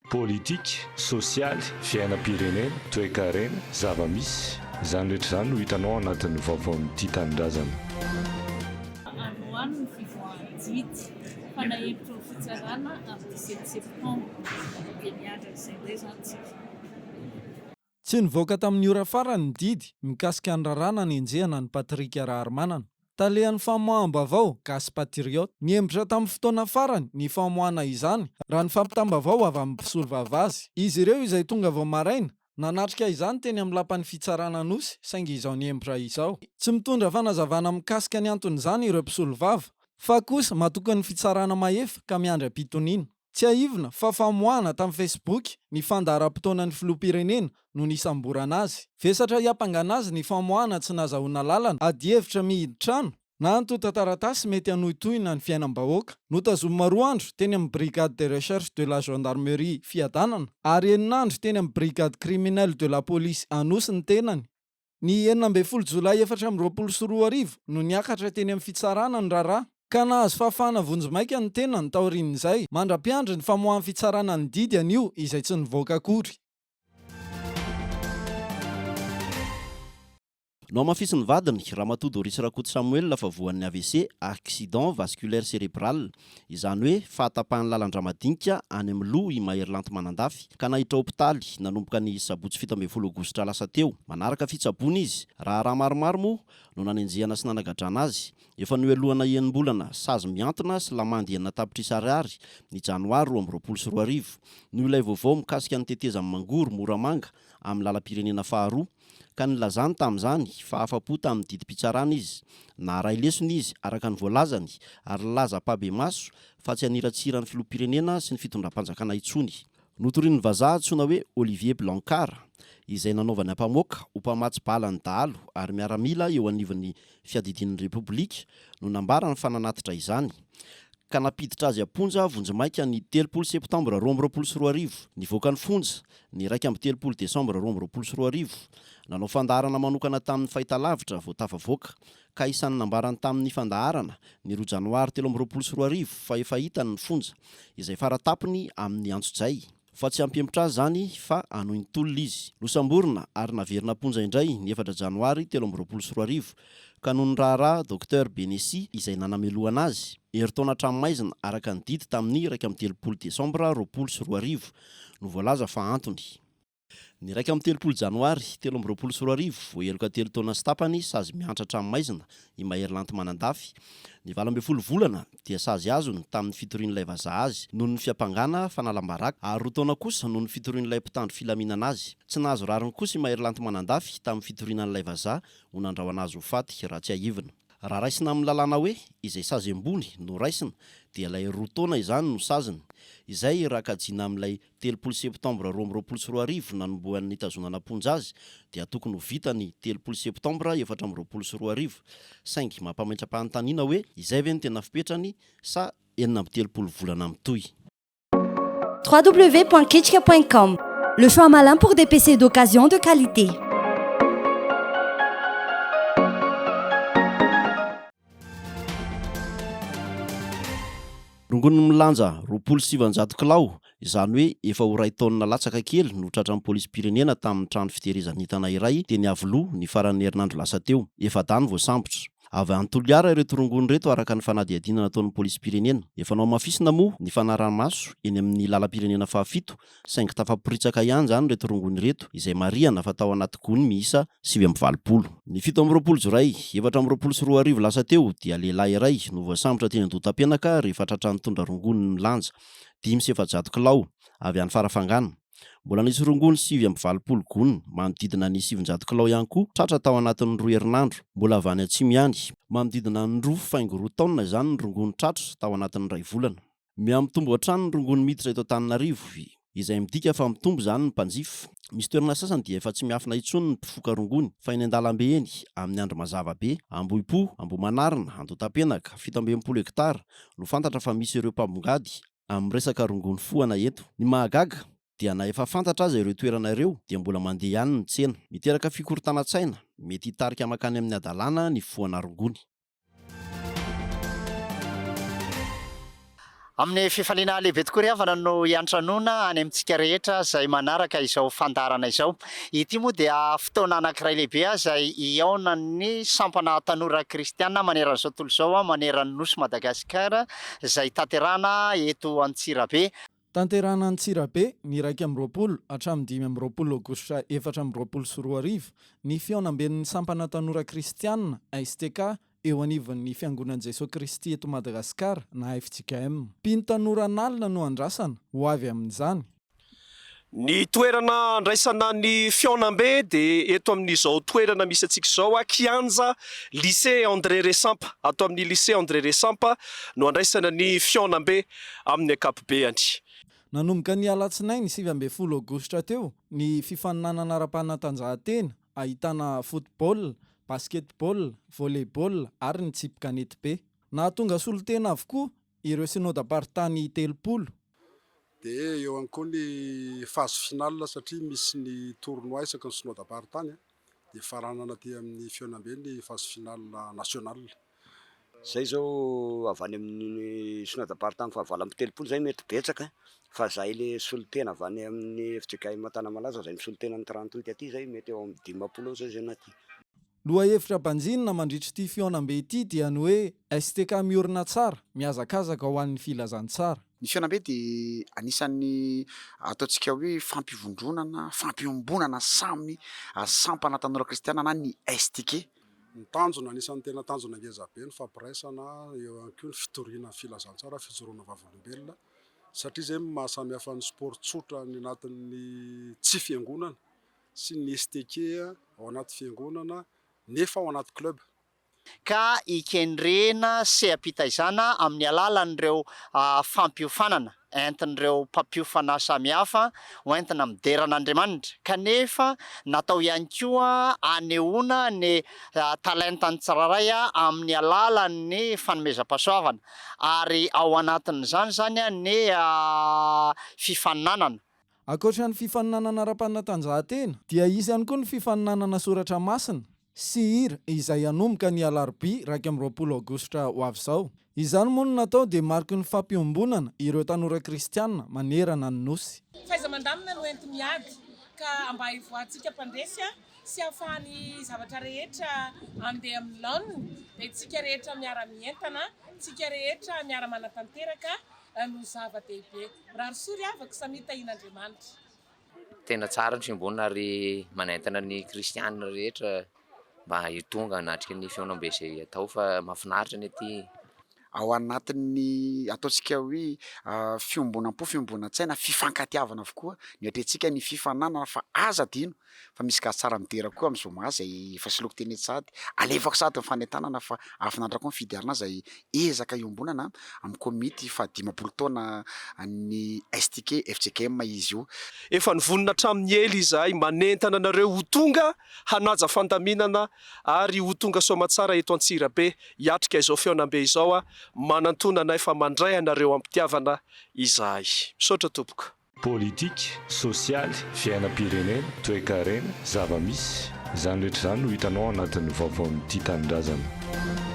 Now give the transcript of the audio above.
politika, sosialy, fiainam-pirenena, toe-karena, zava-misy, izany rehetra izany no hitanao anatin'ny vaovaon'ity tanindrazana. Androany ny fivoahan-jidy fanahivitra ho fitsarana amin'ny 17 septembre dia miandra izay indray zany tsika. Tsy nivoaka tamin'ny ora farany ny didy mikasika ny rarana ny enjehana ny Patrika Rahamanana. Talehan'ny famoaham-baovao gasy patriote. Niembitra tamin'ny fotoana farany ny famoahana izany raha ny fampitam-baovao avy amin'ny mpisolo vavazy. Izy ireo izay tonga vao maraina nanatrika izany teny amin'ny lapan'ny fitsarana nosy saingy izao niembitra izao. Tsy mitondra fanazavana mikasika ny anton'izany ireo mpisolo vava fa kosa matoka ny fitsarana mahefa ka miandry am-pitoniana. Tsy aivina fa famoahana tamin'ny Facebook ny fandaharam-potoanan'ny filoham-pirenena no nisamborana azy. Vesatra hiampangana azy ny famoahana tsy nahazoana lalana, ady hevitra mihidy-trano na antota taratasy mety hanohitohina ny fiainam-bahoaka. Notazomina 2 andro teny amin'ny brigade de recherche de la gendarmerie Fiadanana ary 9 andro teny amin'ny brigade criminelle de la police Anosy ny tenany. Ny 12 Jolay 2024 no niakatra teny amin'ny fitsarana ny raharaha ka nahazo fahafahana vonjimaika ny tenany taorian'izay mandra-piandry ny famoahan'ny fitsarana ny didy anio izay tsy nivoaka akory. No mafisy ny vadiny Ramatoa Doris Rakoto Samuel fa voan'ny AVC, accident vasculaire cérébral, izany hoe fahatapahany lalan-dramadinika any amin'ny loha i Mahery Manandafy ka nahitra hopitaly nanomboka ny sabotsy 17 aogositra lasa teo. Manaraka fitsaboana izy, raha maromaro moa no nanenjehana sy nanagadrana azy. Efa noelohana enim-bolana sazy miantona sy lamandy enina tapitry ariary ny janoary 2024. Noho ilay vaovao mikasika ny tetezan'ny Mangoro Moramanga amin'ny lalam-pirenena faharoa ka nilazany tamin'izany fa afa-po tamin'ny didim-pitsarana izy. Na ray lesony izy araka ny voalazany ary laza pabe maso fa tsy haniratsira ny filoham-pirenena sy ny fitondram-panjakana intsony. Notorian'ny vazaha antsoina hoe Olivier Blancard izay nanaovany ampamoaka ho mpamatsy bala ny dahalo ary miaramila eo anivon'ny fiadidin'ny Repoblika no nambara ny fananatitra izany. Ka napiditra azy amponja vonjimaika ny 30 septambra 2024. Nivoaka ny fonja ny 30 desambra 2024. Nanao fandaharana manokana tamin'ny fahitalavitra vao tafavoaka ka isan'ny nambarany tamin'ny fandaharana ny 2 janoary 2024 fa efa hitany ny fonja izay faratapiny amin'ny antso-jay. Fa tsy ampiempotra azy zany fa anohy ny tolona izy. Nosamborina ary naverina ponja indray ny 4 janoary 2024 ka noho ny raharaha Dr Benesy izay nanamelohana azy. Heritaona tranomaizina araka ny didy tamin'ny 30 desambra 2024 no voalaza fa antony. Ny 30 janoary 2024 voaheloka 3 taona sy tapany sazy miantra tranomaizina i Mahery Manandafy. Ny 12 volana dia sazy azony tamin'ny fitorian'ilay vazaha azy noho ny fiampangana fanalam-baraka ary 2 taona kosa noho ny fitorian'ilay mpitandro filaminana azy. Tsy nahazo rariny kosa i Mahery Manandafy tamin'ny fitorian'ilay vazaha ho nandrahoana azy ho faty raha tsy ahivina. Raha raisina amin'ny lalàna hoe izay sazy ambony no raisina dia ilay 2 taona izany no saziny. Izay raha kajiana amin'ilay 30 septambra 2024 nanombohan'ny nitazonana ponja azy dia tokony ho vita ny 30 septambra 2024 saingy mampamaitram-panontaniana hoe izay ve ny tena fipetrany sa 30 volana mitohy. www.ketika.com, le choix malin pour des PC d'occasion de qualité. Rongony milanja 700 kilao, izany hoe efa ho 2 taonina latsaka kely no tratran'ny polisym-pirenena tamin'ny trano fitehirizan'entana iray teny Avoloha ny faran'ny herinandro lasa teo. Efa dany voasambotra. Avy any Toliara ireto rongony reto araka ny fanadihadiana nataon'ny polisym-pirenena. Efa nao mafisina moa ny fanaraha-maso eny amin'ny lalam-pirenena faha-7 saingy tafaporitsaka ihany zany reto rongony reto izay marihana fa tao anaty gony miisa 720. Ny 17 Jolay 2024 lasa teo dia lehilahy iray no voasambotra teny Andotam-penaka rehefa tratra nitondra rongony milanja 500 kilao avy any Farafangana. Mbola nisy rongony 720 gony manodidina ny 700 kilao ihany koa tratra tao anatin'ny 2 herinandro. Mbola avy any Atsimo ihany manodidina ny 2,2 taona izany ny rongony tratra tao anatin'ny 2 volana. Miamitombo hatrany ny rongony miditra eto Antananarivo izay midika fa mitombo zany ny mpanjifa. Misy toerana sasany dia efa tsy miafina intsony ny mpifoka rongony fa eny an-dalambe eny amin'ny andro mazava be, Ambohipo, Ambohimanarina, Andotam-penaka, 17 hektara no fantatra fa misy ireo mpamongady amin'ny resaka rongony foana eto. Ny mahagaga dia na efa fantatra aza ireo toerana ireo dia mbola mandeha ihany ny tsena. Miteraka fikorontanan-tsaina mety hitarika makany amin'ny adalana ny foana rongony. Amin'ny fifaliana lehibe tokoa ry havana no iantranoana any amintsika rehetra izay manaraka izao fandarana izao. Ity moa dia fotoana anankiray lehibe izay iaona ny sampana tanora kristiana maneran'izao tontolo izao maneran'ny nosy Madagasikara izay tanterahana eto Antsirabe. Tanterahana Antsirabe ny 20 hatramin'ny 5 Aogositra 2024 ny fionamben'ny sampana tanora kristiana STK eo anivon'ny fiangonan'i Jesosy Kristy eto Madagasikara na FJKM. Mpino tanora nalina no andrasana ho avy amin'izany. Ny toerana andraisana ny fionambe dia eto amin'izao toerana misy antsika izao Kianja lycée André Resampa. Ato amin'ny lycée André Resampa no andraisana ny fionambe amin'ny ankapobeny. Nanomboka ny alatsinainy 7 Aogositra teo ny fifaninanana ara-panatanjahantena ahitana football, basketball, volleyball ary ny tsipy kanety be. Nahatonga solon-tena avokoa ireo synodam-paritany 30. Dia eo ihany koa ny phase finale satria misy ny tournoi isaky ny synodam-paritany dia faranana aty amin'ny fionambe ny phase finale national. Zay zao avy any amin'ny synodam-paritany fahavalo amby 30 zay mety betsaka fa zay le solon-tena avy any amin'ny FJKM Matanamalaza zay misolo-tena ny 38 aty zay mety eo amin'ny 50 zay zay naty. Lohahevitra banjinina mandritra ity fionambe ity dia ny hoe STK miorina tsara, mihazakazaka ho an'ny filazantsara. Ny fionambe dia anisan'ny ataontsika hoe fampivondronana, fampiombonana samy sampana tanora kristiana na ny STK. Ny tanjona anisan'ny tena tanjona ngezabe ny fampiraisana eo ihany koa ny fitoriana filazantsara, fijoroana vavolombelona satria zay mahasamy hafa ny sport tsotra ny anatin'ny tsy fiangonana sy ny STK ao anaty fiangonana nefa ao anaty club. Ka ikendrena sy ampitaizana amin'ny alalan'ireo fampiofanana entin'ireo mpapiofana samihafa hoentina mideran'Andriamanitra kanefa natao ihany koa anehoana ny talentany tsirairay amin'ny alalan'ny fanomezam-pahasoavana ary ao anatin'izany zany ny fifaninanana. Ankoatra ny fifaninanana ara-panatanjahantena dia izy ihany koa ny fifaninanana soratra masina sy hira izay anomboka ny alarobia 20 Aogositra ho avy izao. Izany moa no natao dia mariky ny fampiombonana ireo tanora kristiana manerana ny nosy. Fahaiza-mandamina no enti miady ka mba hivoahantsika mpandresy sy ahafahany zavatra rehetra andeha amin'ny laoniny dia tsika rehetra miara-mientana, tsika rehetra miara-manatanteraka no zava-dehibe. Raharosory avaka samy tahian'Andriamanitra. Tena tsara ny fiambonana ary manentana ny kristianina rehetra mba hitonga anatrika ny fionambe izay atao fa mahafinaritra ny aty. Ao anatin'ny ataontsika hoe fiombonam-po, fiombonantsaina, fifankatiavana avokoa ny atrentsika ny fifananana fa aza dino fa misy ka tsara midera koa amin'izao maha izay efa siloko teny sady alefako sady mifanentanana fa afinaritra koa ny fidiarana izay ezaka iombonana amin'ny komity fa 50 taona ny STK FJKM izy io. Efa nivonona hatramin'ny ely izahay manentana anareo ho tonga hanaja fandaminana ary ho tonga soamatsara eto Antsirabe hiatrika izao fionambe izao manantonana efa mandray anareo ampitiavana izahay. Misaotra tompoko. Politika, sosialy, fiainam-pirenena, toe-karena, zava-misy, izany rehetra izany no hitanao anatin'ny vaovaon'ity tanindrazana.